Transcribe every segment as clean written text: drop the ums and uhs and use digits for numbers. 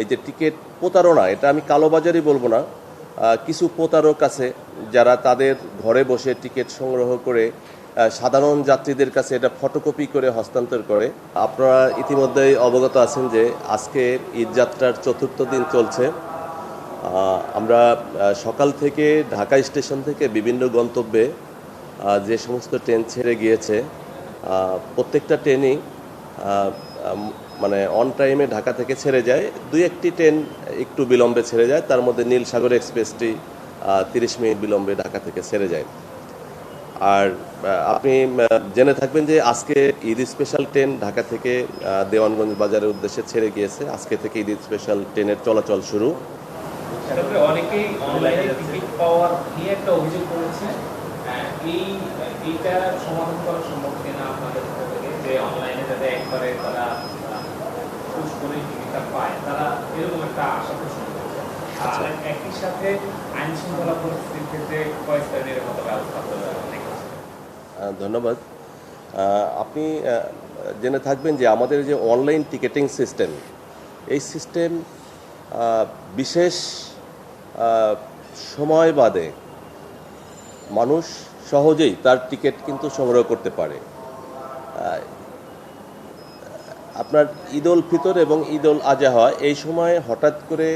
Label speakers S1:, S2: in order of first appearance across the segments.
S1: এই যে টিকিট প্রতারণা, এটা আমি কালোবাজারি বলবো না, কিছু প্রতারক আছে যারা তাদের ঘরে বসে টিকিট সংগ্রহ করে সাধারণ যাত্রীদের কাছে এটা ফটোকপি করে হস্তান্তর করে। আপনারা ইতিমধ্যেই অবগত আছেন যে আজকে ঈদযাত্রার চতুর্থ দিন চলছে। আমরা সকাল থেকে ঢাকা স্টেশন থেকে বিভিন্ন গন্তব্যে যে সমস্ত ট্রেন ছেড়ে গিয়েছে প্রত্যেকটা ট্রেনই মানে অন টাইমে ঢাকা থেকে ছেড়ে যায়। দুই একটি ট্রেন একটু বিলম্বে ছেড়ে যায়, তার মধ্যে নীলসাগর এক্সপ্রেসটি 30 মিনিট বিলম্বে ঢাকা থেকে ছেড়ে যায়। আর আপনি জেনে থাকবেন যে আজকে ঈদ স্পেশাল ট্রেন ঢাকা থেকে দেওয়ানগঞ্জ বাজারের উদ্দেশ্যে ছেড়ে গিয়েছে। আজকে থেকে ঈদ স্পেশাল ট্রেনের চলাচল শুরু।
S2: অনেকেই অনলাইনে টিকিট পাওয়ার নিয়ে একটা অভিযোগ করেছে, এইটা সমাধান করা সম্ভব কিনা আপনাদের থেকে, যে অনলাইনে যাতে একবারে তারা পুশ করে টিকিটটা পায়, তারা এরকম একটা আশা পোষণ করছে। আর একই সাথে আইন শৃঙ্খলা পরিস্থিতির ক্ষেত্রে কয়েকটা নিরাপত্তা ব্যবস্থা
S1: ধন্যবাদ। আপনি জেনে থাকবেন যে আমাদের যে অনলাইন টিকেটিং সিস্টেম, এই সিস্টেম বিশেষ সময় বাদে মানুষ সহজেই তার টিকিট কিন্তু সংগ্রহ করতে পারে। আপনার ঈদ উল ফিতর এবং ঈদ উল আজহা এই সময় হঠাৎ করে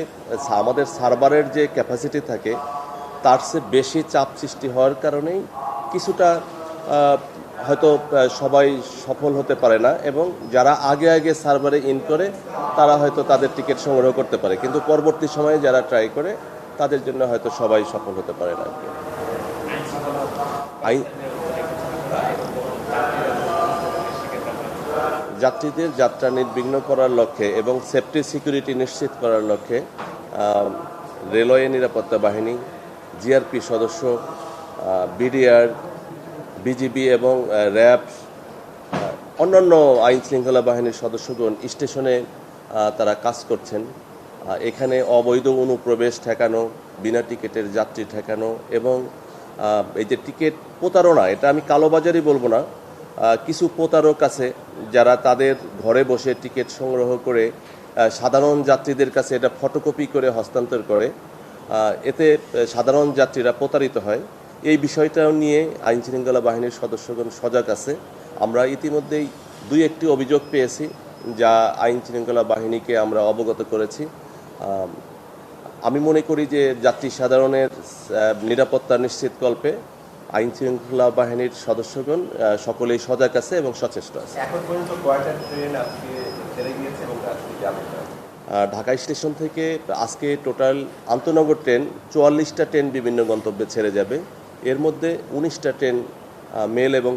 S1: আমাদের সার্ভারের যে ক্যাপাসিটি থাকে তার চেয়ে বেশি চাপ সৃষ্টি হওয়ার কারণেই কিছুটা হয়তো সবাই সফল হতে পারে না, এবং যারা আগে আগে সার্ভারে ইন করে তারা হয়তো তাদের টিকিট সংগ্রহ করতে পারে, কিন্তু পরবর্তী সময়ে যারা ট্রাই করে তাদের জন্য হয়তো সবাই সফল হতে পারে না। যাত্রীদের যাত্রা নির্বিঘ্ন করার লক্ষ্যে এবং সেফটি সিকিউরিটি নিশ্চিত করার লক্ষ্যে রেলওয়ে নিরাপত্তা বাহিনী, জিআরপি সদস্য, বিডিআর, বিজিবি এবং র্যাব, অন্যান্য আইন শৃঙ্খলা বাহিনীর সদস্যগণ স্টেশনে তারা কাজ করছেন। এখানে অবৈধ অনুপ্রবেশ ঠেকানো, বিনা টিকিটের যাত্রী ঠেকানো এবং এই যে টিকিট প্রতারণা, এটা আমি কালোবাজারি বলবো না, কিছু প্রতারক আছে যারা তাদের ঘরে বসে টিকিট সংগ্রহ করে সাধারণ যাত্রীদের কাছে এটা ফটোকপি করে হস্তান্তর করে। এতে সাধারণ যাত্রীরা প্রতারিত হয়। এই বিষয়টাও নিয়ে আইন শৃঙ্খলা বাহিনীর সদস্যগণ সজাগ আছে। আমরা ইতিমধ্যেই দুই একটি অভিযোগ পেয়েছি যা আইন শৃঙ্খলা বাহিনীকে আমরা অবগত করেছি। আমি মনে করি যে যাত্রী সাধারণের নিরাপত্তা নিশ্চিতকল্পে আইন শৃঙ্খলা বাহিনীর সদস্যগণ সকলেই সজাগ আছে এবং সচেষ্ট আছে।
S3: এখন পর্যন্ত কয়টা ট্রেন আজকে ছেড়ে গিয়েছে এবং আজকে যাবে?
S1: ঢাকা স্টেশন থেকে আজকে টোটাল আন্তনগর ট্রেন 44টা ট্রেন বিভিন্ন গন্তব্যে ছেড়ে যাবে। এর মধ্যে 19টা ট্রেন মেল এবং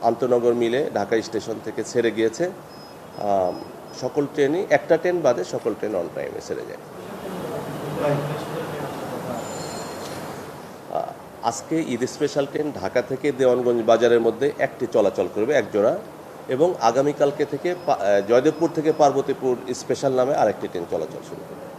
S1: আন্তনগর মিলে ঢাকা স্টেশন থেকে ছেড়ে গিয়েছে। সকল ট্রেনই, একটা ট্রেন বাদে সকল ট্রেন অন টাইমে ছেড়ে যায়। আজকে ঈদ স্পেশাল ট্রেন ঢাকা থেকে দেওয়ানগঞ্জ বাজারের মধ্যে একটি চলাচল করবে, এক জোড়া, এবং আগামীকালকে থেকে জয়দেবপুর থেকে পার্বতীপুর স্পেশাল নামে আরেকটি ট্রেন চলাচল শুরু করবে।